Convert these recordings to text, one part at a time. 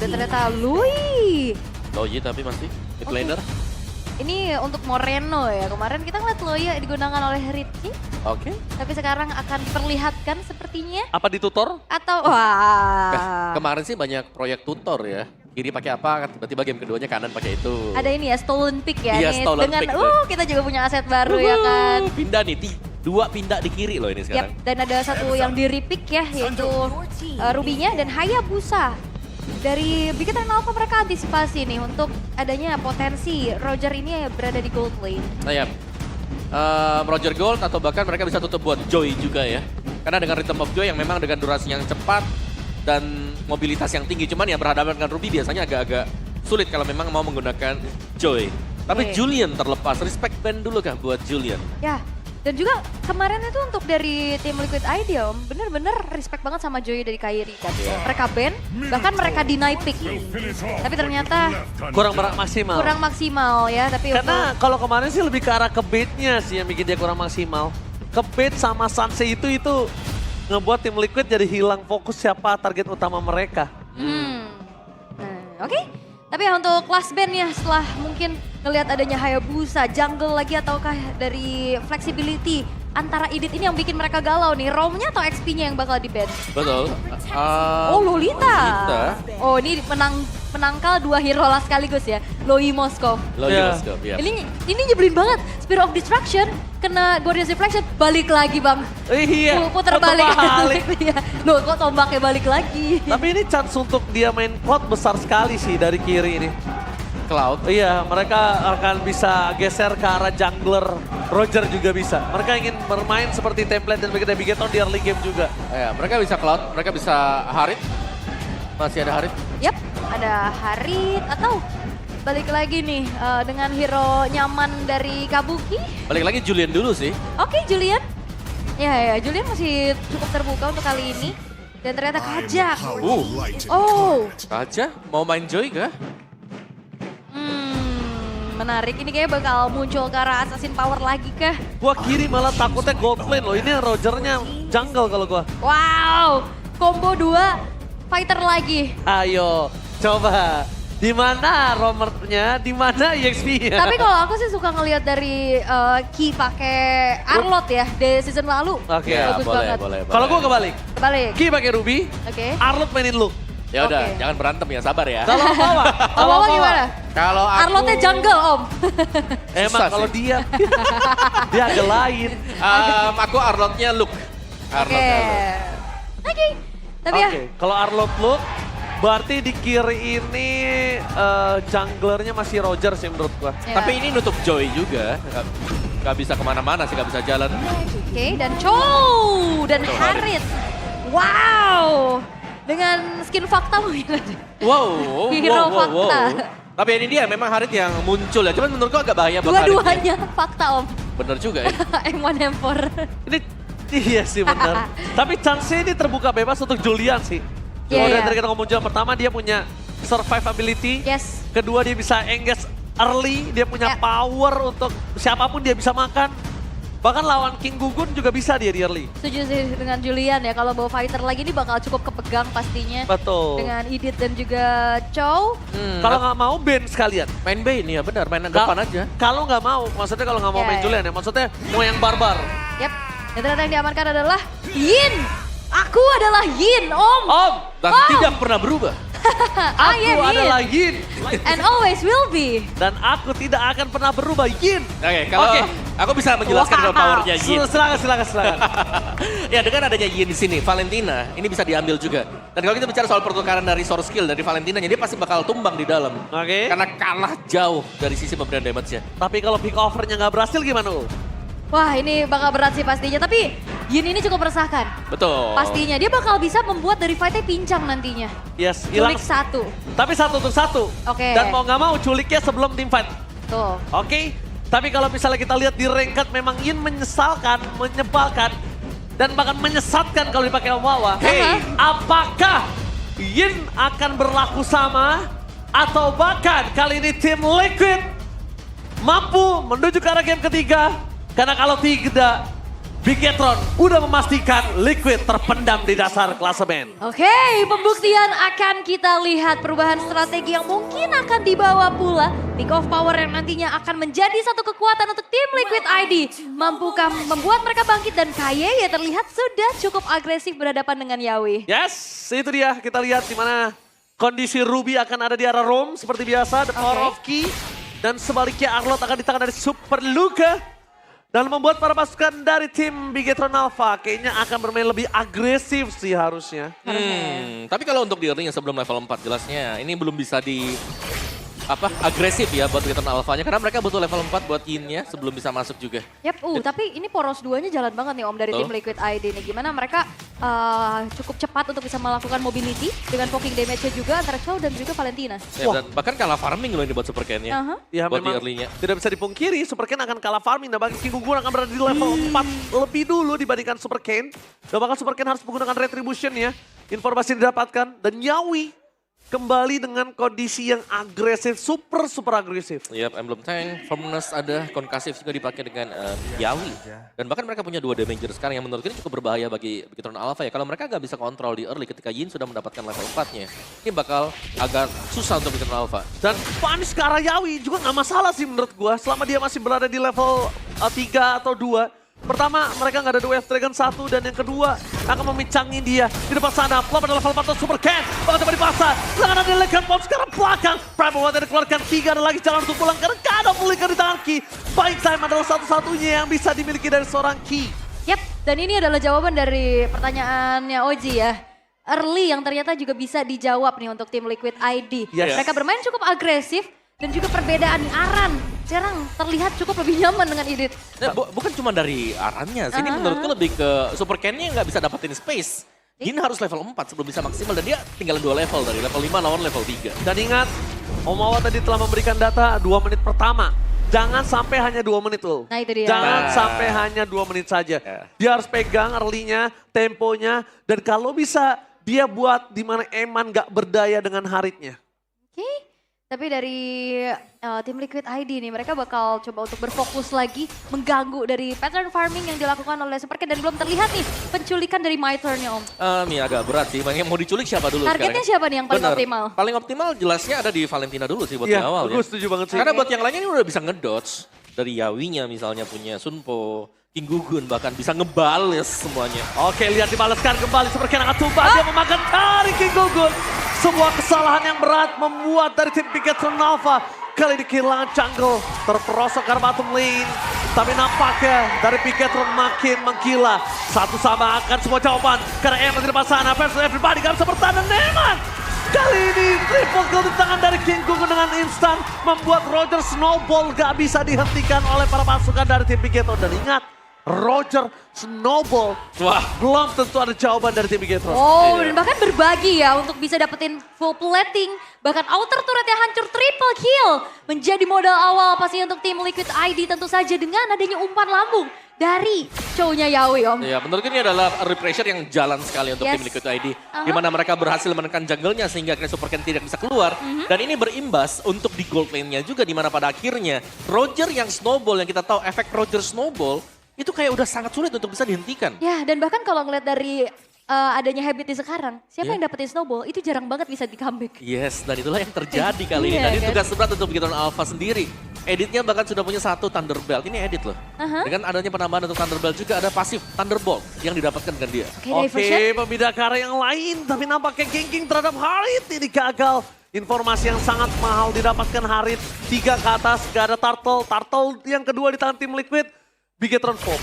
Dan ternyata Lui. Loyi tapi masih mid laner. Ini untuk Moreno ya. Kemarin kita ngeliat Lui digunakan oleh Ritchie. Oke. Tapi sekarang akan diperlihatkan sepertinya. Apa ditutor? Atau wah. Kemarin sih banyak proyek tutor ya. Kiri pakai apa, tiba-tiba game keduanya kanan pakai itu. Ada ini ya, Stolen Pick ya. Iya, nih. Stolen Dengan, Pick tuh. kita juga punya aset baru ya kan. Pindah nih, dua pindah di kiri loh ini Yap, sekarang. dan ada satu yang di repick ya, yaitu Rubinya dan Hayabusa. Dari Big Hit Alpha mereka antisipasi nih untuk adanya potensi Roger ini berada di gold lane. Nah ya, Roger Gold atau bahkan mereka bisa tutup buat Joy juga ya. Karena dengan Rhythm of Joy yang memang dengan durasi yang cepat dan mobilitas yang tinggi. Cuman ya berhadapan dengan Ruby biasanya agak-agak sulit kalau memang mau menggunakan Joy. Tapi Oke. Julian terlepas, respect band dulu kah buat Julian? Ya, dan juga kemarin itu untuk dari tim Liquid ID Om, bener-bener respect banget sama Joy dari Kairi kan. Mereka ban, bahkan mereka deny pick. Tapi ternyata Kurang maksimal. kurang maksimal ya, tapi Karena kalau kemarin sih lebih ke arah ke bait-nya sih yang bikin dia kurang maksimal. Ke bait sama Sansei itu ngebuat tim Liquid jadi hilang fokus siapa target utama mereka. Nah, oke. Tapi ya untuk kelas band ya setelah mungkin ngelihat adanya Hayabusa, jungle lagi ataukah dari flexibility antara edit ini yang bikin mereka galau nih, roamnya atau XP-nya yang bakal di-ban? Betul. Oh Lolita. Lolita. Oh ini menangkal dua hero lah sekaligus ya, Loi Moskov. Loyi Ya. Moskov, ya. Ini nyebelin banget, Spirit of Destruction kena Guardian's Reflection, balik lagi bang. Iya, Puter balik. balik. Iya. Loh kok tombaknya balik lagi. Tapi ini chance untuk dia main cloud besar sekali sih dari kiri ini. Cloud. Iya, mereka akan bisa geser ke arah jungler. Roger juga bisa. Mereka ingin bermain seperti template dan begitu begitu di early game juga. Ya, mereka bisa Cloud, mereka bisa Harit. Masih ada Harit. Yap, ada Harit atau balik lagi nih dengan hero nyaman dari Kabuki. Balik lagi Julian dulu sih. Oke, Julian. Ya, Julian masih cukup terbuka untuk kali ini. Dan ternyata Kajak. Oh, Kaja mau main Joy kah? menarik. Ini kayaknya bakal muncul ke arah Assassin Power lagi kah? Gua kiri malah takutnya gold lane loh. Ini Rogernya jungle kalau gua. Wow, combo 2 fighter lagi. Ayo, coba. Di mana romernya, di mana EXP-nya? Tapi kalau aku sih suka ngelihat dari Ki pakai Arlot ya di season lalu. Oke, Ya, bagus boleh, banget. boleh. Kalau gua kebalik. Balik. Ki pakai Ruby, Oke. Arlot mainin lu. Ya udah, Oke. jangan berantem ya, sabar ya. Kalau Wawa, Oh, Wawa gimana? Kalau aku Arlotnya jungle om. emang Susah kalau sih. dia, dia agak lain. Aku Arlotnya Luke. Oke. Arlotnya Luke. Oke. Tapi ya, Oke, kalau Arlot lu, berarti di kiri ini junglernya masih Roger sih menurut gua. ya. Tapi ini nutup Joy juga. Gak bisa kemana-mana sih, gak bisa jalan. Oke, dan Chow dan Chow Harit. Wow. Dengan skin fakta mungkin. Wow, Hero fakta. Tapi ini dia memang Harit yang muncul ya. Cuman menurutku agak bahaya buat Harit. Dua-duanya fakta om. Bener juga ya. M1 M4. Ini iya sih benar. Tapi chance-nya ini terbuka bebas untuk Julian sih. Iya, Kalau iya. dari kita ngomong Julian, pertama dia punya survivability. Yes. Kedua dia bisa engage early, dia punya Ya. power untuk siapapun dia bisa makan. Bahkan lawan King Gugun juga bisa dia di early. Setuju sih dengan Julian ya. Kalau bawa fighter lagi ini bakal cukup kepegang pastinya. Betul. Dengan Edith dan juga Chow. Kalau nggak mau ban sekalian. main Bane ya benar, main depan aja. Kalau nggak mau, maksudnya kalau nggak mau Ya, main ya. Julian ya, maksudnya mau yang barbar. Yap. Dan ternyata yang diamankan adalah Yin. Aku adalah Yin om. Om, Dan Wow. tidak pernah berubah. I aku am adalah Yin. Yin. And always will be. Dan aku tidak akan pernah berubah, Yin. Oke, kalau Oke. aku bisa menjelaskan Wow. dengan powernya Yin. Silakan. Ya dengan adanya Yin di sini, Valentina ini bisa diambil juga. Dan kalau kita bicara soal pertukaran dari source skill dari Valentina, dia pasti bakal tumbang di dalam. Oke. Karena kalah jauh dari sisi pemberian damage-nya. Tapi kalau pick offernya nggak berhasil gimana, Ul? Wah ini bakal berat sih pastinya. Tapi Yin ini cukup meresahkan. Betul. Pastinya dia bakal bisa membuat dari fightnya pincang nantinya. Yes, hilang. Culik 1. Tapi 1 untuk 1. Oke. Dan mau nggak mau culiknya sebelum tim fight. Tuh. Oke. Tapi kalau misalnya kita lihat di ranked memang Yin menyesalkan, menyebalkan, dan bahkan menyesatkan kalau dipakai Wawa. Hey. Apakah Yin akan berlaku sama atau bahkan kali ini tim Liquid mampu menuju ke arah game ketiga? Karena kalau tidak, Bigetron udah memastikan Liquid terpendam di dasar klasemen. Oke, pembuktian akan kita lihat perubahan strategi yang mungkin akan dibawa pula. Peak of power yang nantinya akan menjadi satu kekuatan untuk tim Liquid ID. Mampukah membuat mereka bangkit dan Kaye ya terlihat sudah cukup agresif berhadapan dengan Yawi. Yes, itu dia. Kita lihat di mana kondisi Ruby akan ada di arah Rome seperti biasa. The Power of Key. Dan sebaliknya Arlott akan di tangan dari Super Luka. Dan membuat para pasukan dari tim Bigetron Alpha kayaknya akan bermain lebih agresif sih harusnya. Tapi kalau untuk di early sebelum level 4 jelasnya ini belum bisa agresif ya buat Bigetron Alpha-nya karena mereka butuh level 4 buat yin-nya sebelum bisa masuk juga. Yap, tapi ini poros 2-nya jalan banget nih Om dari tim Liquid ID nih. Gimana mereka cukup cepat untuk bisa melakukan mobility dengan poking damage-nya juga antara Chow dan juga Valentina. Ya, dan bahkan kalah farming loh ini buat Super Ken-nya. Ya buat di memang early-nya. tidak bisa dipungkiri Super Ken akan kalah farming dan bahkan King Gugun akan berada di level 4 lebih dulu dibandingkan Super Ken. Dan bahkan Super Ken harus menggunakan Retribution ya. Informasi yang didapatkan dan Yawi kembali dengan kondisi yang agresif, super agresif. Yap, Emblem Tank, Firmness ada, Concusif juga dipakai dengan Yawi. Dan bahkan mereka punya 2 damager sekarang yang menurut ini cukup berbahaya bagi Bigetron Alpha ya. Kalau mereka nggak bisa kontrol di early ketika Yin sudah mendapatkan level 4-nya. Ini bakal agak susah untuk Bigetron Alpha. Dan punish ke arah Yawi juga nggak masalah sih menurut gua. Selama dia masih berada di level 3 atau 2. Pertama, mereka nggak ada Wave Dragon 1 dan yang kedua akan memincangin dia. Di depan sana, Plum pada level 4 Super Ken. Bakal coba dipasang. Serangan dari Legan Pop sekarang belakang. Prime Watt yang dikeluarkan 3 ada lagi jalan untuk pulang. Karena gak ada pulihkan di tangan Ki. Buying Time adalah satu-satunya yang bisa dimiliki dari seorang Ki. Yap, dan ini adalah jawaban dari pertanyaannya Oji ya. Early yang ternyata juga bisa dijawab nih untuk tim Liquid ID. Yes. Mereka bermain cukup agresif dan juga perbedaan nih Aran. Sekarang terlihat cukup lebih nyaman dengan Idit. Nah, bukan cuma dari arannya sih, ini menurutku lebih ke Super Ken-nya nggak bisa dapetin space. Yin harus level 4 sebelum bisa maksimal dan dia tinggal 2 level dari level 5 lawan level 3. Dan ingat, Omawa tadi telah memberikan data 2 menit pertama. Jangan sampai hanya 2 menit loh. Nah itu dia. Jangan sampai hanya 2 menit saja. Dia harus pegang early-nya, temponya, dan kalau bisa dia buat di mana Eman gak berdaya dengan Haritnya. Oke. Tapi dari tim Liquid ID nih, mereka bakal coba untuk berfokus lagi mengganggu dari pattern farming yang dilakukan oleh Super Ken dan belum terlihat nih penculikan dari Myther-nya Om. Ya agak berat sih, makanya mau diculik siapa dulu Targetnya siapa nih yang paling optimal? Paling optimal jelasnya ada di Valentina dulu sih buat di awal Gue setuju banget sih. Karena buat yang lainnya ini udah bisa ngedodge. Dari Yawinya misalnya punya Sunpo, King Gugun bahkan bisa ngebales semuanya. Oke, lihat dibalaskan kembali. Super Ken akan tumbang, dia memakan dari King Gugun. Sebuah kesalahan yang berat membuat dari tim Bigetron Alpha kali ini kehilangan jungle, terperosok ke bottom lane. Tapi nampaknya dari Bigetron makin menggila. Satu sama akan semua jawaban. Karena Eman di depan sana, versus everybody gak bisa bertahan. Eman kali ini triple kill di tangan dari King Gugun dengan instan. Membuat Roger Snowball gak bisa dihentikan oleh para pasukan dari tim Bigetron. Dan ingat, Roger Snowball belum tentu ada jawaban dari tim Bigetron. Dan bahkan berbagi ya untuk bisa dapetin full plating. Bahkan outer turret yang hancur triple kill. Menjadi modal awal pastinya untuk tim Liquid ID tentu saja dengan adanya umpan lambung dari Chow-nya Yawi Om. Ya menurut ini adalah repressure yang jalan sekali untuk tim Liquid ID. Di mana mereka berhasil menekan jungle-nya sehingga akhirnya Super Ken tidak bisa keluar. Dan ini berimbas untuk di gold lane-nya juga di mana pada akhirnya Roger yang snowball yang kita tahu efek Roger snowball itu kayak udah sangat sulit untuk bisa dihentikan. Ya, dan bahkan kalau ngeliat dari adanya habit di sekarang, siapa yang dapetin snowball itu jarang banget bisa di comeback. Yes, dan itulah yang terjadi kali ini. Dan ini tugas berat untuk Bigetron Alpha sendiri. Editnya bahkan sudah punya 1 Thunderbelt. Ini edit loh. Dengan adanya penambahan untuk Thunderbelt juga ada pasif Thunderbolt yang didapatkan dengan dia. Oke, pembidakara yang lain. Tapi nampaknya ganking terhadap Harit ini gagal. Informasi yang sangat mahal didapatkan Harit. 3 ke atas, gak ada Turtle. Turtle yang kedua di tangan tim Liquid. Bigetron Pop.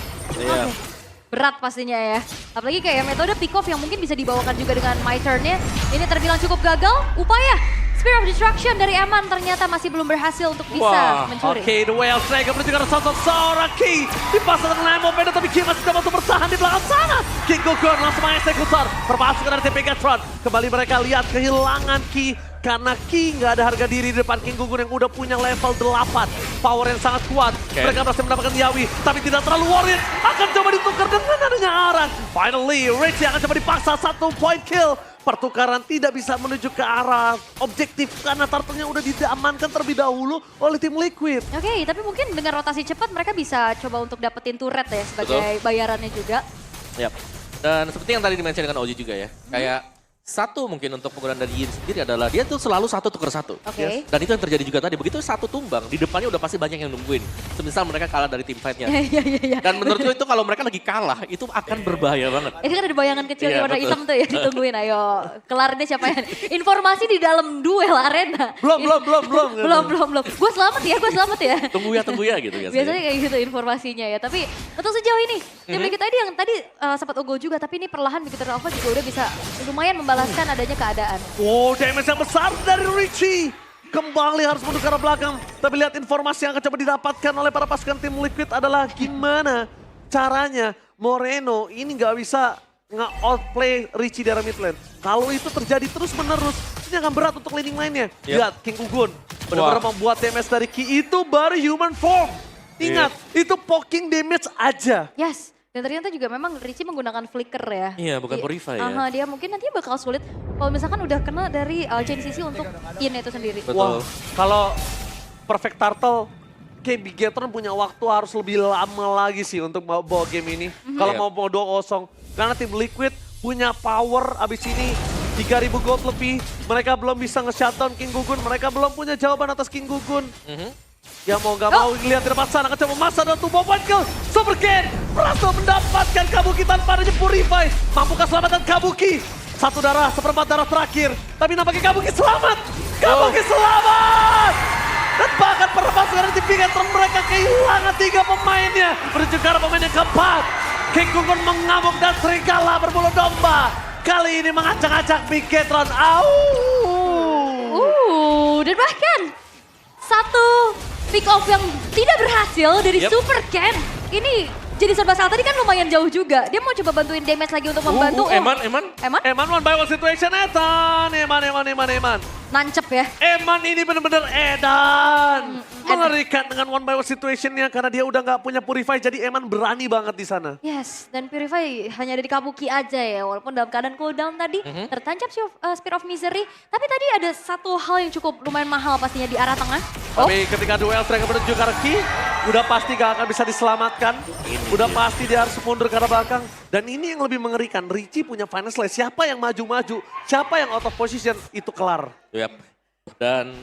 Berat pastinya ya. Apalagi kayak metode pick off yang mungkin bisa dibawakan juga dengan My Turn-nya. Ini terbilang cukup gagal. Upaya Spear of Destruction dari Eman ternyata masih belum berhasil untuk bisa mencuri. Oke, The Whale Snake menuju ke sosok seorang Ki. Dipasang dengan Nemo Beda tapi Ki masih coba untuk bertahan di belakang sana. King Gugun langsung mengeksekutor. Perpasukan dari tim Bigetron. Kembali mereka lihat kehilangan Ki. Karena Ki nggak ada harga diri di depan King Gugun yang udah punya level 8. Power yang sangat kuat. Mereka berhasil mendapatkan Yawi. Tapi tidak terlalu worth it. Akan coba ditukar dengan adanya Aran. Finally, Rich yang akan coba dipaksa 1 point kill. Pertukaran tidak bisa menuju ke arah objektif karena turtle-nya udah diamankan terlebih dahulu oleh tim Liquid. Oke, tapi mungkin dengan rotasi cepat mereka bisa coba untuk dapetin turret ya sebagai bayarannya juga. Yap. Dan seperti yang tadi dimention dengan Oji juga ya. Kayak satu mungkin untuk penggunaan dari Yin sendiri adalah dia tuh selalu 1 tuker 1. Oke. Dan itu yang terjadi juga tadi. Begitu satu tumbang, di depannya udah pasti banyak yang nungguin. Semisal mereka kalah dari tim fight-nya. Iya. Dan menurutku itu kalau mereka lagi kalah, itu akan berbahaya banget. Ini kan ada bayangan kecil Iya, di warna betul. hitam tuh ya, ditungguin ayo. Kelarinnya siapa ya? Informasi di dalam duel arena. Belum. Gue selamat ya. Tunggu ya gitu ya. Biasanya kayak gitu informasinya ya. Tapi untuk sejauh ini, tim Liquid tadi yang tadi sempat unggul juga. Tapi ini perlahan begitu Alpha juga udah bisa lumayan membalaskan adanya keadaan. Oh, damage yang besar dari Richie. Kembali harus mundur ke arah belakang. Tapi lihat informasi yang akan coba didapatkan oleh para pasukan tim Liquid adalah gimana caranya Moreno ini nggak bisa nge-outplay Richie dari mid lane. Kalau itu terjadi terus menerus, ini akan berat untuk laning lainnya. Lihat King Gugun benar-benar membuat damage dari Ki itu baru human form. Ingat, itu poking damage aja. Yes. Dan ternyata juga memang Richie menggunakan flicker ya. Iya, bukan Purify ya. Dia mungkin nantinya bakal sulit kalau misalkan udah kena dari chain CC untuk Yin itu sendiri. Betul. Wah, kalau Perfect Turtle, kayak Bigetron punya waktu harus lebih lama lagi sih untuk bawa game ini. Kalau mau 2-0. Karena tim Liquid punya power abis ini 3.000 gold lebih. Mereka belum bisa nge-shutdown King Gugun. Mereka belum punya jawaban atas King Gugun. Ya mau gak mau lihat di depan sana kecoba masa dan tubuh point kill. Super Ken berhasil mendapatkan Kabuki tanpa adanya Purify. Mampukah selamatkan Kabuki? 1 darah, 1/4 darah terakhir. Tapi nampaknya Kabuki selamat. Kabuki selamat! Dan bahkan perpasukan di Bigetron mereka kehilangan 3 pemainnya. Menuju ke arah pemain yang keempat. King Gugun mengamuk dan serigala berbulu domba. Kali ini mengacak-acak Bigetron. Dan bahkan satu pick off yang tidak berhasil dari Super Ken. Ini jadi serba salah, tadi kan lumayan jauh juga. Dia mau coba bantuin damage lagi untuk membantu. Eman. Eman one by one situation Ethan. Eman. Nancep ya. Eman ini benar-benar edan. Mengerikan dengan one by one situationnya karena dia udah nggak punya Purify. Jadi Eman berani banget di sana. Yes, dan Purify hanya ada di Kabuki aja ya. Walaupun dalam keadaan cooldown tadi tertancap Spear of Misery. Tapi tadi ada satu hal yang cukup lumayan mahal pastinya di arah tengah. Tapi ketika duel mereka menuju ke arah Ki, udah pasti gak akan bisa diselamatkan. Udah pasti dia harus mundur ke arah belakang. Dan ini yang lebih mengerikan, Richie punya final slay. Siapa yang maju-maju, siapa yang out of position, itu kelar. Yap. Dan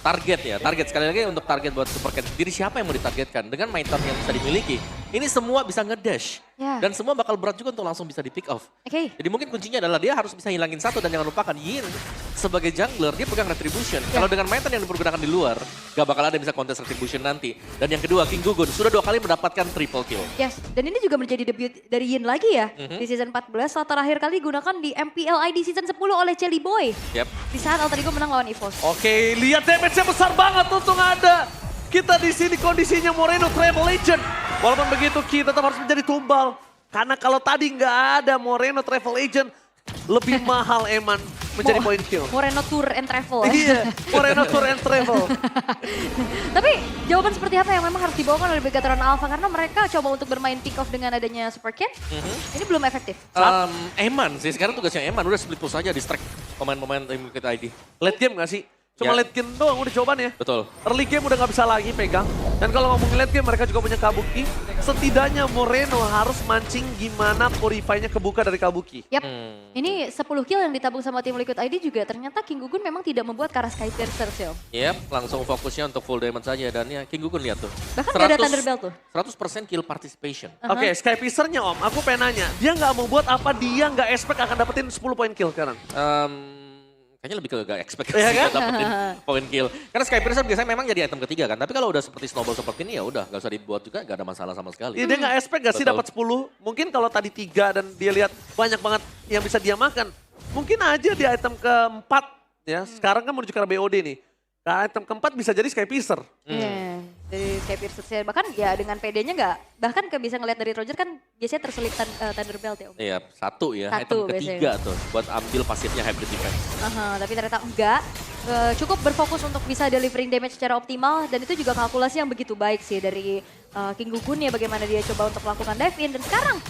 target sekali lagi untuk target buat Super Ken sendiri siapa yang mau ditargetkan dengan main turn yang bisa dimiliki. Ini semua bisa ngedash dan semua bakal berat juga untuk langsung bisa di pick off. Jadi mungkin kuncinya adalah dia harus bisa hilangin satu dan jangan lupakan Yin sebagai jungler dia pegang retribution. Kalau dengan main turn yang dipergunakan di luar gak bakal ada yang bisa kontes retribution nanti. Dan yang kedua King Gugun sudah 2 kali mendapatkan triple kill. Yes, dan ini juga menjadi debut dari Yin lagi ya di season 14 saat terakhir kali digunakan di MPL ID season 10 oleh Chelly Boy. Di saat Alter Ego menang lawan EVOS. Oke, lihat damage-nya besar banget untung ada. Kita di sini kondisinya Moreno Travel Legend. Walaupun begitu Ki tetap harus menjadi tumbal. Karena kalau tadi nggak ada Moreno Travel Legend, lebih mahal Eman menjadi point kill. Moreno Tour and Travel. Iya, Moreno Tour and Travel. Tapi jawaban seperti apa yang memang harus dibawakan oleh Bigetron Alpha karena mereka coba untuk bermain pick off dengan adanya Super Ken. Ini belum efektif. Eman sih, sekarang tugasnya Eman udah split push aja distract pemain-pemain tim Liquid ID. Late game nggak sih? Cuma late game doang udah jawabannya. Betul. Early game udah nggak bisa lagi pegang. Dan kalau ngomongin late game mereka juga punya Kabuki. Setidaknya Moreno harus mancing gimana Purify-nya kebuka dari Kabuki. Yap, ini 10 kill yang ditabung sama tim Liquid ID juga ternyata King Gugun memang tidak membuat ke arah Sky Piercer sih. Yap, langsung fokusnya untuk full damage saja dan ya King Gugun lihat tuh. Bahkan gak ada Thunderbelt tuh. 100% kill participation. Oke, Sky Piercer-nya Om, aku pengen nanya. Dia nggak mau buat apa dia nggak expect akan dapetin 10 poin kill sekarang? Kayaknya lebih ke gak expect Iya kan? dapetin point kill. Karena Sky Piercer biasanya memang jadi item ketiga kan. Tapi kalau udah seperti Snowball seperti ini ya udah gak usah dibuat juga, gak ada masalah sama sekali. Iya, dia nggak expect gak sih dapat 10? Mungkin kalau tadi 3 dan dia lihat banyak banget yang bisa dia makan. Mungkin aja di item keempat ya. Sekarang kan menuju ke arah BOD nih. Nah, item keempat bisa jadi Sky Piercer. Iya, dari Sky Piercer. Bahkan ya dengan PD-nya nggak, bahkan bisa ngelihat dari Roger kan biasanya terselip Thunderbelt ya Om. Iya, satu ya, Satu item ketiga tuh buat ambil pasifnya hybrid defense. Tapi ternyata enggak, cukup berfokus untuk bisa delivering damage secara optimal dan itu juga kalkulasi yang begitu baik sih dari King Gugun ya bagaimana dia coba untuk melakukan dive in dan sekarang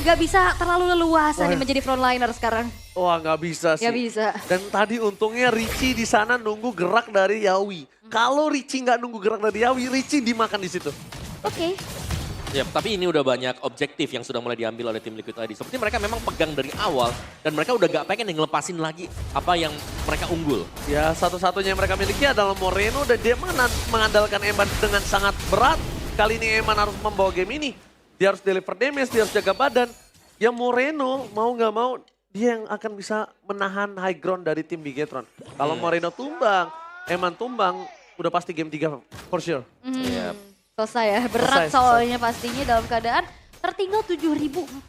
nggak bisa terlalu leluasa nih menjadi frontliner sekarang. Wah nggak bisa sih. Nggak bisa. Dan tadi untungnya Richie di sana nunggu gerak dari Yawi. Kalau Richie nggak nunggu gerak dari Yawi, Richie dimakan di situ. Oke. Ya, tapi ini udah banyak objektif yang sudah mulai diambil oleh tim Liquid ID. Seperti mereka memang pegang dari awal dan mereka udah gak pengen ngelepasin lagi apa yang mereka unggul. Ya satu-satunya yang mereka miliki adalah Moreno dan dia mengandalkan Eman dengan sangat berat. Kali ini Eman harus membawa game ini. Dia harus deliver damage, dia harus jaga badan. Ya Moreno mau nggak mau dia yang akan bisa menahan high ground dari tim Bigetron. Kalau Moreno tumbang, Eman tumbang, udah pasti game 3 for sure. Iya. Selesai ya, berat Selesai, soalnya pastinya dalam keadaan tertinggal 7.400.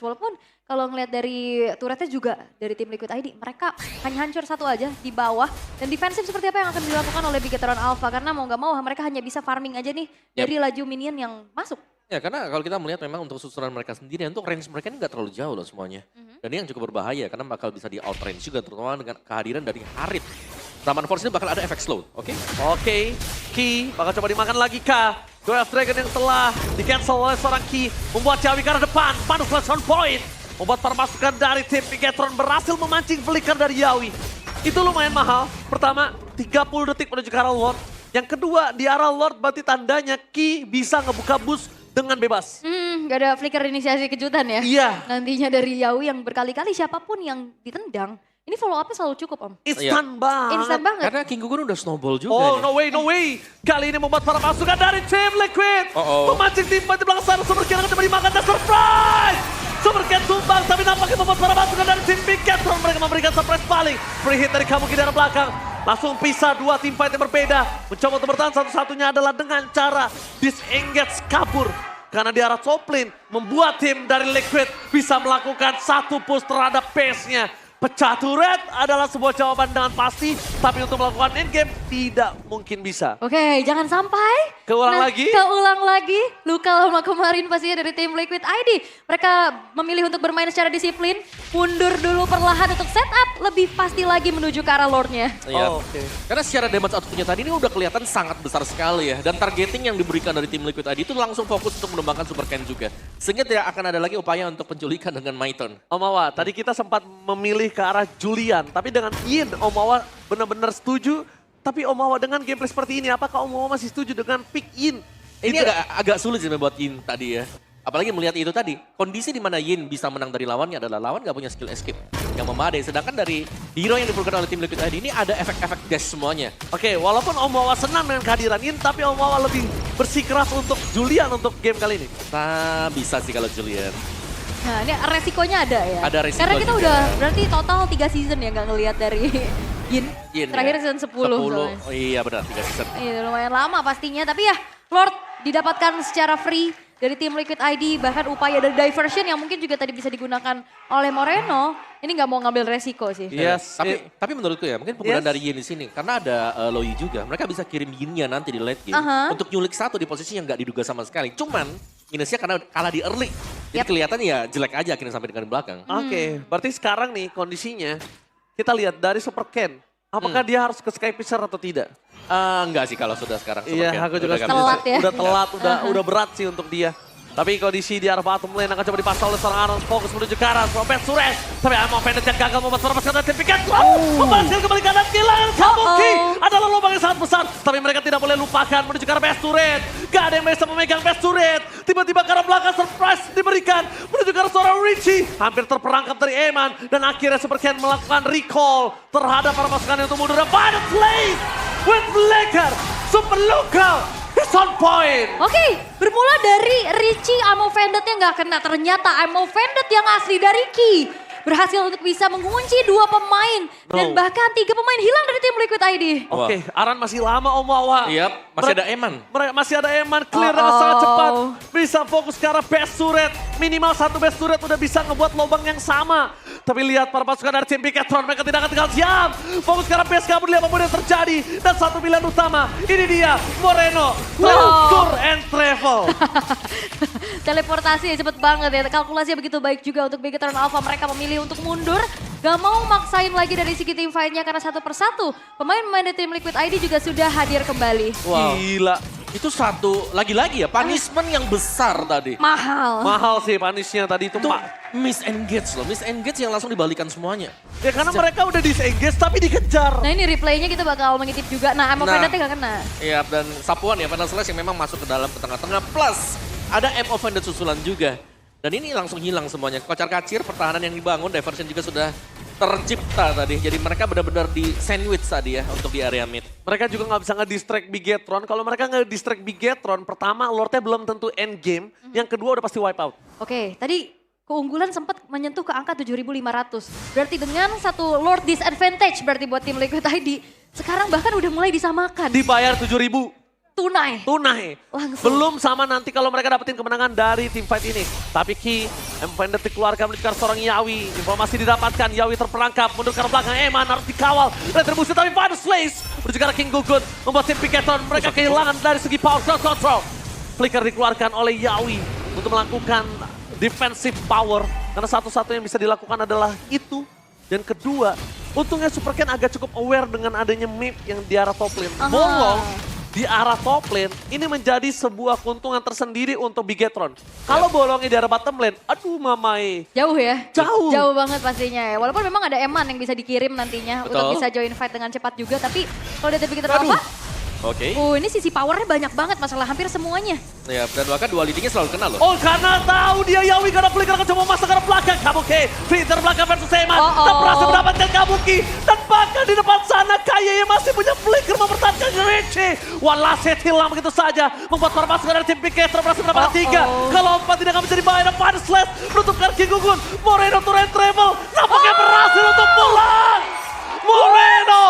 Walaupun kalau ngelihat dari turretnya juga dari tim Liquid ID, mereka hanya hancur satu aja di bawah. Dan defensif seperti apa yang akan dilakukan oleh Bigetron Alpha, karena mau nggak mau mereka hanya bisa farming aja nih dari laju minion yang masuk. Ya karena kalau kita melihat memang untuk susunan mereka sendiri, untuk range mereka ini nggak terlalu jauh loh semuanya. Dan ini yang cukup berbahaya karena bakal bisa di outrange juga, terutama dengan kehadiran dari Harit. Zaman Force ini bakal ada efek slow, oke? Oke, Ki bakal coba dimakan lagi K. Golden Dragon yang telah di-cancel oleh seorang Ki. Membuat Jawi ke arah depan, panas on point. Membuat para pasukan dari tim Bigetron berhasil memancing flicker dari Yawi. Itu lumayan mahal. Pertama, 30 detik menuju ke arah Lord. Yang kedua, di arah Lord berarti tandanya Ki bisa ngebuka boost dengan bebas. Gak ada flicker inisiasi kejutan ya? Iya. Nantinya dari Yawi yang berkali-kali siapapun yang ditendang, ini follow up-nya selalu cukup Om. Instan banget. Instan banget. Karena King Gugun udah snowball juga Oh, nih. no way, no way. Kali ini membuat para pasukan dari tim Liquid. Memancing tim di belakang sana. Super Cat akan coba dimakan dan surprise. Super Cat tumbang, tapi nampaknya membuat para pasukan dari tim Bigetron. Mereka memberikan surprise paling. Free hit dari Kabuki dari belakang. Langsung pisah dua tim fight yang berbeda. Mencoba untuk bertahan satu-satunya adalah dengan cara disengage kabur. Karena di arah top lane membuat tim dari Liquid bisa melakukan satu push terhadap pace-nya. Pecah turret adalah sebuah jawaban dengan pasti, tapi untuk melakukan endgame tidak mungkin bisa. Oke, jangan sampai. Keulang lagi? Keulang lagi. Luka lama kemarin pastinya dari tim Liquid ID. Mereka memilih untuk bermain secara disiplin, mundur dulu perlahan untuk setup, lebih pasti lagi menuju ke arah Lordnya. Iya. Oh, oke. Karena secara damage outputnya tadi ini udah kelihatan sangat besar sekali ya. Dan targeting yang diberikan dari tim Liquid ID itu langsung fokus untuk mengembangkan Super Ken juga. Sehingga tidak akan ada lagi upaya untuk penculikan dengan Maiton. Om Awa, tadi kita sempat memilih ke arah Julian, tapi dengan Yin, Om Awa benar-benar setuju. Tapi Om Awa dengan gameplay seperti ini, apakah Om Awa masih setuju dengan pick Yin? Ini agak sulit sih buat Yin tadi ya. Apalagi melihat itu tadi, kondisi di mana Yin bisa menang dari lawannya adalah lawan gak punya skill escape yang memadai. Sedangkan dari hero yang diperlukan oleh tim Liquid ID ini ada efek-efek dash semuanya. Oke, walaupun Om Awa senang dengan kehadiran Yin, tapi Om Awa lebih bersikeras untuk Julian untuk game kali ini. Nah, bisa sih kalau Julian. Nah ini resikonya ada ya. Ada resiko Karena kita juga. udah berarti total 3 season ya nggak ngelihat dari Yin. Yin Terakhir ya. season 10. soalnya. Oh iya benar, 3 season. Iya lumayan lama pastinya. Tapi ya Lord didapatkan secara free dari tim Liquid ID. Bahkan upaya dari diversion yang mungkin juga tadi bisa digunakan oleh Moreno. Ini nggak mau ngambil resiko sih. Yes. Tapi menurutku ya, mungkin penggunaan Yes. dari Yin di sini. Karena ada Loi juga, mereka bisa kirim Yin-nya nanti di late game. Untuk nyulik satu di posisi yang nggak diduga sama sekali. Cuman minusnya karena kalah di early. Jadi kelihatan ya jelek aja akhirnya sampai dengan belakang. Oke, berarti sekarang nih kondisinya kita lihat dari Super Ken. Apakah dia harus ke Sky Piscer atau tidak? Enggak sih kalau sudah sekarang. Iya, Super Cat. aku juga Udah setuju. Telat ya. Udah telat, udah berat sih untuk dia. Tapi kondisi di arah bottom lane akan coba dipasang oleh seorang Arnold, fokus menuju ke arah Robert Sures. Tapi Amo Vendit yang gagal membuat suara pasukan dari tim Bigetron. Memberhasil kembali ke kanan, kehilangan Kabuki. Adalah lubang yang sangat besar. Tapi mereka tidak boleh lupakan menuju ke arah best turret. Gak ada yang bisa memegang best turret. Tiba-tiba ke arah belakang surprise diberikan. Menuju ke arah seorang Richie. Hampir terperangkap dari Eman. Dan akhirnya Super Ken melakukan recall terhadap para pasukan yang untuk mundur. Final place with Flicker. Super Luka. It's on point. Oke, bermula dari Richie, Amo Vendit yang nggak kena. Ternyata Amo Vendit yang asli dari Ki. Berhasil untuk bisa mengunci 2 pemain. Dan bahkan 3 pemain hilang dari tim Liquid ID. Oke, Aran masih lama Om Awa. Iya, masih ada Eman. Masih ada Eman, clear dengan sangat cepat. Bisa fokus ke arah best turret. Minimal 1 best turret udah bisa ngebuat lubang yang sama. Tapi lihat para pasukan dari tim Bigetron, mereka tidak akan tinggal diam. Fokus ke arah base kabur, lihat apa yang terjadi. Dan satu pilihan utama, ini dia Moreno. Tour and travel. Teleportasi ya cepet banget ya. Kalkulasinya begitu baik juga untuk Bigetron Alpha. Mereka memilih untuk mundur. Gak mau maksain lagi dari segi tim fight-nya karena satu persatu. Pemain-pemain dari tim Liquid ID juga sudah hadir kembali. Wow. Gila. Itu satu, lagi-lagi ya, punishment yang besar tadi. Mahal. Mahal sih punishnya tadi itu, Itu Pak. misengage loh, misengage yang langsung dibalikan semuanya. Ya karena mereka udah disengage tapi dikejar. Nah ini replaynya kita bakal mengintip juga. Nah, Emo Nah. Vendetta nggak kena. Iya, dan Sapuan ya, Final Slash yang memang masuk ke dalam ke tengah-tengah. Plus, ada M Offended susulan juga. Dan ini langsung hilang semuanya. Kocar-kacir, pertahanan yang dibangun, diversion juga sudah tercipta tadi. Jadi mereka benar-benar di sandwich tadi ya untuk di area mid. Mereka juga nggak bisa nge-distract Bigetron. Kalau mereka nge-distract Bigetron, pertama Lordnya belum tentu end game. Yang kedua udah pasti wipe out. Oke, tadi keunggulan sempat menyentuh ke angka 7.500. Berarti dengan satu Lord disadvantage berarti buat tim Liquid ID. Sekarang bahkan udah mulai disamakan. Dibayar 7.000 Tunai. tunai. Langsung. Belum sama nanti kalau mereka dapetin kemenangan dari tim fight ini. Tapi Ki, Empender dikeluarkan menunjukkan seorang Yawi. Informasi didapatkan, Yawi terperangkap. Mundur ke arah belakang, Eman harus dikawal. Retribusi tapi Final Slays. Menuju ke arah King Gugun. Membuat tim Bigetron mereka kehilangan dari segi power crowd control. Flicker dikeluarkan oleh Yawi untuk melakukan defensive power. Karena satu-satunya yang bisa dilakukan adalah itu. Dan kedua, untungnya Super Ken agak cukup aware dengan adanya map yang di arah top lane. Aha. Bolong di arah top lane, ini menjadi sebuah keuntungan tersendiri untuk Bigetron. Kalau bolongnya di arah bottom lane, aduh mamai. Jauh ya? Jauh. Jauh banget pastinya ya. Walaupun memang ada Eman yang bisa dikirim nantinya Betul. untuk bisa join fight dengan cepat juga. Tapi kalau dari Bigetron Aduh. apa? Oke. Ini sisi powernya banyak banget masalah hampir semuanya. Ya, dan bahkan dua leadingnya selalu kena loh. Oh karena tahu dia Yawi karena Flicker akan coba masuk ke arah belakang. Kabuki, Freezer belakang versus Eman. Dan berhasil mendapatkan Kabuki. Dan bahkan di depan sana Kaye masih punya Flicker mempertahankan Rece. Walaset hilang begitu saja. Membuat para pasukan dari tim Bigetron berhasil mendapatkan 3. Kalau 4 tidak akan menjadi bahaya. Dan Final Slash menutup King Gugun. Moreno turret travel. Nampaknya berhasil untuk pulang. Moreno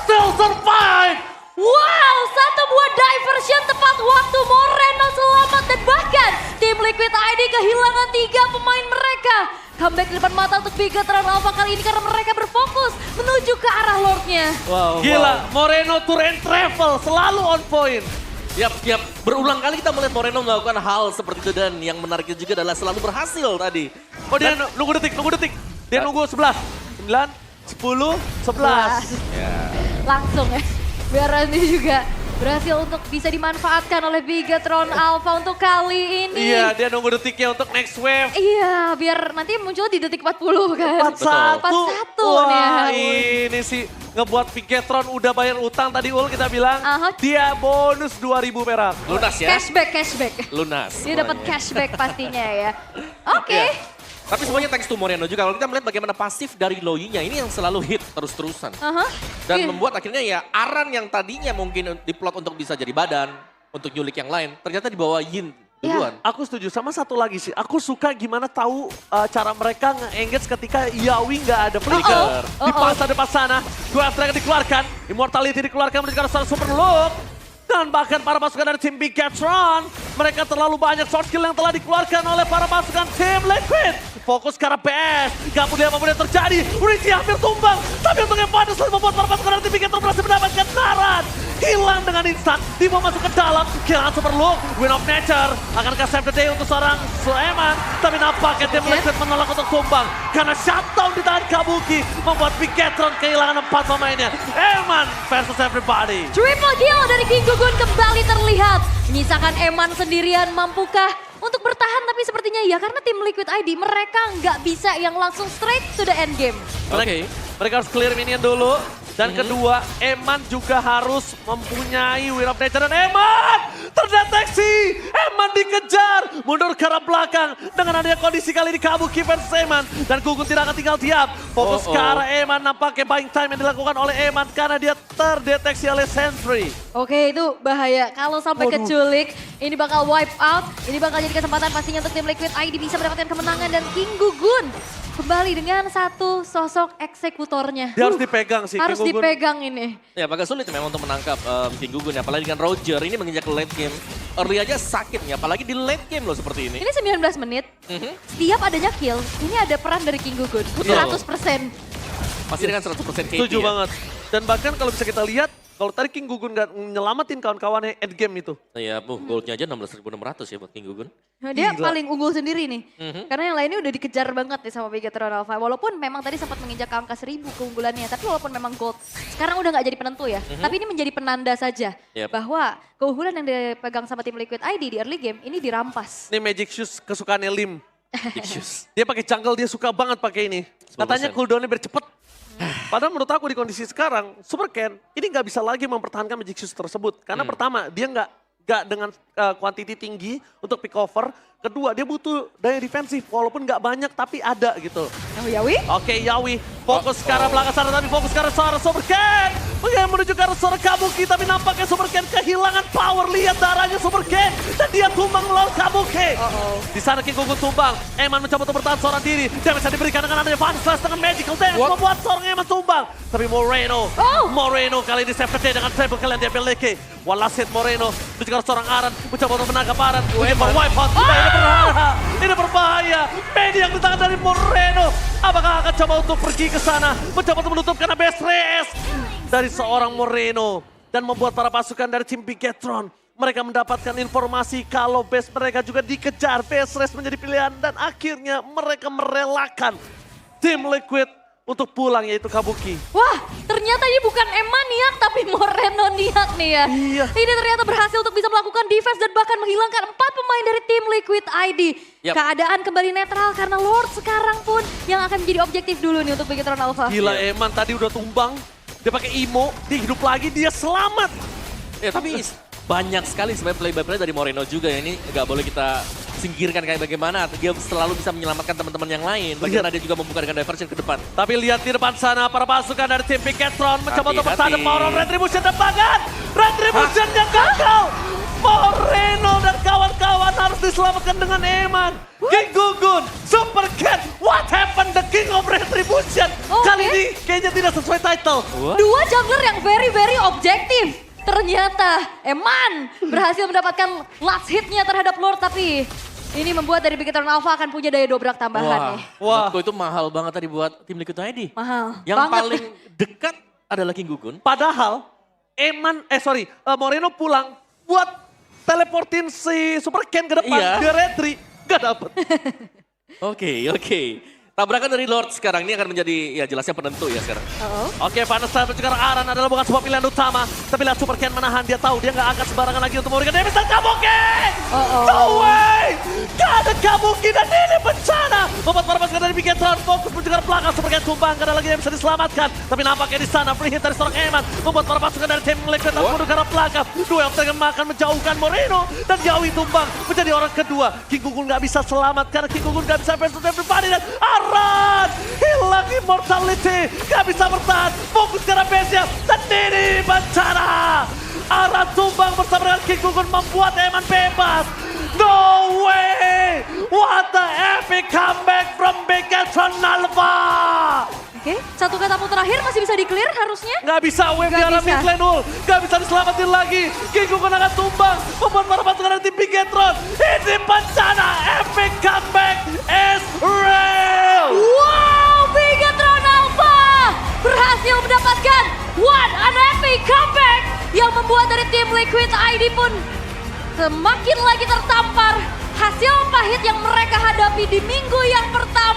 still survive. Wow, satu buah diversion tepat waktu. Moreno selamat dan bahkan tim Liquid ID kehilangan 3 pemain mereka. Comeback di depan mata untuk Bigetron Alpha kali ini karena mereka berfokus menuju ke arah Lordnya. Wow, Gila, Moreno turret travel selalu on point. Yap. Berulang kali kita melihat Moreno melakukan hal seperti itu dan yang menariknya juga adalah selalu berhasil tadi. Oh dia nunggu detik. Dia nunggu 11, 9, 10, 11. Ya. Langsung ya. Biar nanti juga berhasil untuk bisa dimanfaatkan oleh Bigetron Alpha untuk kali ini. Iya, dia nunggu detiknya untuk next wave. Iya, biar nanti muncul di detik 40 kan. 41. 41 Wah, nih. ini sih ngebuat Bigetron udah bayar utang tadi Ul kita bilang. Aha. Dia bonus 2.000 perak. Lunas ya. Cashback. Lunas. Dia dapat semuanya. cashback pastinya ya. Oke. Ya. Tapi semuanya thanks to Moreno juga. Kalau kita melihat bagaimana pasif dari Loyi-nya ini yang selalu hit terus-terusan. Aha. Dan Iya. membuat akhirnya ya Aran yang tadinya mungkin diplot untuk bisa jadi badan, untuk nyulik yang lain, ternyata dibawa Yin duluan. Aku setuju sama satu lagi sih. Aku suka gimana tahu cara mereka nge-engage ketika Yawi nggak ada flicker. Di depan sana, dua strike dikeluarkan, Immortality dikeluarkan menuju ke arah super look. Dan bahkan para pasukan dari tim Bigetron, mereka terlalu banyak short kill yang telah dikeluarkan oleh para pasukan tim Liquid. Fokus ke arah PS, gak peduli apapun yang terjadi, Urici hampir tumbang. Tapi untungnya Padas membuat para pasukan dari tim Bigetron berhasil mendapatkan Naran. Hilang dengan instan, dibawa masuk ke dalam, kehilangan super look, win of nature. Akankah save the day untuk seorang Suleman? Tapi nampaknya tim Liquid menolak untuk tumbang. Karena shutdown di tangan Kabuki, membuat Bigetron kehilangan 4 pemainnya. Eman versus everybody. Triple kill dari King Gugun kembali terlihat. Menyisakan Eman sendirian, mampukah untuk bertahan? Tapi sepertinya ya karena tim Liquid ID mereka nggak bisa yang langsung straight to the end game. Oke. Mereka harus clear minion dulu. Dan kedua, Eman juga harus mempunyai Wheel of Nature. Dan Eman terdeteksi. Eman dikejar. Mundur ke arah belakang. Dengan adanya kondisi kali ini Kabuki versus Eman. Dan Gugun tidak akan tinggal diam. Fokus ke arah Eman. Nampaknya buying time yang dilakukan oleh Eman. Karena dia terdeteksi oleh Sentry. Oke, itu bahaya. Kalau sampai Waduh. keculik, ini bakal wipe out. Ini bakal jadi kesempatan pastinya untuk tim Liquid ID bisa mendapatkan kemenangan. Dan King Gugun kembali dengan satu sosok eksekutornya. Dia harus dipegang sih. Harus King Gugun. dipegang ini. Ya agak sulit memang untuk menangkap King Gugun ya. Apalagi dengan Roger ini menginjak ke late game. Early aja sakit ya, apalagi di late game loh seperti ini. Ini 19 menit. Setiap adanya kill, ini ada peran dari King Gugun. Betul. 100%. Masih dengan 100% KP Setuju ya. banget. Dan bahkan kalau bisa kita lihat, Kalau tadi King Gugun nggak nyelamatin kawan-kawannya end game itu. Iya, goldnya aja 16.600 ya buat King Gugun. Nah, dia Gila. paling unggul sendiri nih. Mhm. Karena yang lainnya udah dikejar banget nih sama Bigetron Alpha. Walaupun memang tadi sempat menginjak ke angka 1000 keunggulannya. Tapi walaupun memang gold, sekarang udah nggak jadi penentu ya. Tapi ini menjadi penanda saja. Yep. Bahwa keunggulan yang dipegang sama tim Liquid ID di early game ini dirampas. Ini Magic Shoes kesukaannya Lim. Big shoes. Dia pakai jungle, dia suka banget pakai ini. 10%. Katanya cooldownnya biar cepet. Padahal menurut aku di kondisi sekarang, Super Ken ini nggak bisa lagi mempertahankan Magic Shoes tersebut. Karena pertama, dia nggak dengan quantity tinggi untuk pick over. Kedua, dia butuh daya defensif walaupun nggak banyak tapi ada gitu. Yawi? Oke, Yawi fokus ke arah belakang sana, tapi fokus ke arah seorang Super Ken. Pengen menuju ke arah seorang Kabuki, tapi nampaknya Super Ken kehilangan power. Lihat darahnya Super Ken, dan dia tumbang melawan Kabuki. Di sana King Gugun tumbang, Eman mencoba untuk bertahan seorang diri. Dia bisa diberikan dengan adanya Van Slash dengan Magical Dance, membuat seorang Eman tumbang. Tapi Moreno kali ini save the day dengan triple kill yang dia miliki. Walasit Moreno, menuju ke arah seorang Aran, mencoba untuk menangkap Aran. Wipe out, ini berbahaya. Medi yang di tangan dari Moreno. Apakah akan coba untuk pergi ke sana, mencoba untuk menutup karena best race dari seorang Moreno dan membuat para pasukan dari tim Bigetron mereka mendapatkan informasi kalau base mereka juga dikejar. Best race menjadi pilihan dan akhirnya mereka merelakan tim Liquid untuk pulang, yaitu Kabuki. Wah, ternyata ini bukan Eman niak tapi Moreno niak nih ya. Iya. Ini ternyata berhasil untuk bisa melakukan defense dan bahkan menghilangkan 4 pemain dari tim Liquid ID. Yap. Keadaan kembali netral karena Lord sekarang pun yang akan menjadi objektif dulu nih untuk Bigetron Alpha. Gila, Eman tadi udah tumbang, dia pakai Imo, dia hidup lagi, dia selamat. Ya tapi banyak sekali sebenarnya play-by-play dari Moreno juga ya. Ini nggak boleh kita singkirkan kayak bagaimana. Dia selalu bisa menyelamatkan teman-teman yang lain. Bagaimana dia juga membuka dengan diversion ke depan. Tapi lihat di depan sana para pasukan dari tim Bigetron mencoba untuk Hati-hati. bertahan power of Retribution dan bahkan Retribution yang gagal. Moreno dan kawan-kawan harus diselamatkan dengan Eman. King Gugun, Super Cat, what happened the King of Retribution? Oke. Kali ini kayaknya tidak sesuai title. What? Dua jungler yang very objektif. Ternyata Eman berhasil mendapatkan last hitnya terhadap Lord, tapi ini membuat dari Bigetron Alpha akan punya daya dobrak tambahan nih. Wah. Menurutku itu mahal banget tadi buat tim Liquid ID. Mahal Yang banget. paling dekat adalah King Gugun. Padahal Moreno pulang buat teleportin si Super Ken ke depan, Iya. ke Retri, gak dapet. Oke. Tabrakan dari Lord sekarang ini akan menjadi ya jelasnya penentu ya sekarang. Oke, Vanessa mencegah Aran adalah bukan sebuah pilihan utama. Tapi lihat Super Ken menahan, dia tahu dia nggak akan sembarangan lagi untuk memberikan damage dan Kabuki! No way! Gak ada Kabuki dan ini bencana! Membuat para pasukan dari Bigetron fokus mencegah belakang. Super Ken tumbang, gak ada lagi yang bisa diselamatkan. Tapi nampaknya di sana free hit dari seorang Eman membuat para pasukan dari tim Liquid harus menuju ke arah belakang. Dua yang makan menjauhkan Moreno dan Yawi tumbang menjadi orang kedua. King Gugun nggak bisa selamat karena King Gugun nggak bisa versus everybody dan Aran hilang immortality, gak bisa bertahan, fokus ke arah base-nya, dan ini bencana. Aran tumbang bersama dengan King Gugun membuat Eman bebas. No way! What the epic comeback from Bigetron Alpha! Oke, satu katamu terakhir masih bisa di-clear harusnya. Nggak bisa wave di Nggak arah bisa. mid lane ul. Nggak bisa diselamatin lagi. King Gugun akan tumbang. Membuat para pasukan dari tim Bigetron. Ini bencana. Epic comeback is real. Wow, Bigetron Alpha berhasil mendapatkan an epic comeback yang membuat dari tim Liquid ID pun semakin lagi tertampar hasil pahit yang mereka hadapi di minggu yang pertama.